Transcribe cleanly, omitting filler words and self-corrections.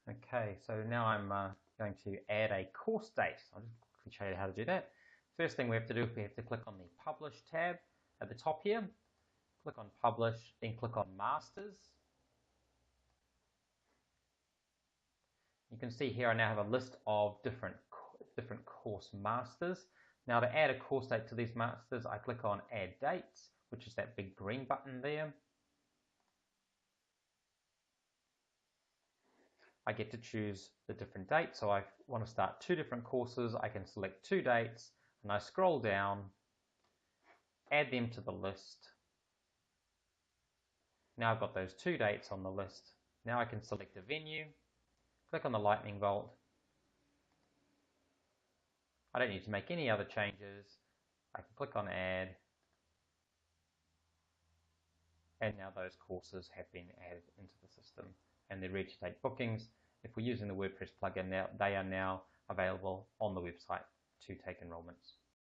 Okay, so now I'm going to add a course date. I'll just quickly show you how to do that. First thing we have to do is we have to click on the Publish tab at the top here. Click on Publish, then click on Masters. You can see here I now have a list of different course masters. Now to add a course date to these masters, I click on Add Dates, which is that big green button there. I get to choose the different dates. So I want to start 2 different courses. I can select 2 dates and I scroll down, add them to the list. Now I've got those 2 dates on the list. Now I can select a venue, click on the lightning bolt. I don't need to make any other changes. I can click on Add. And now those courses have been added into the system and they're ready to take bookings. If we're using the WordPress plugin now, they are now available on the website to take enrollments.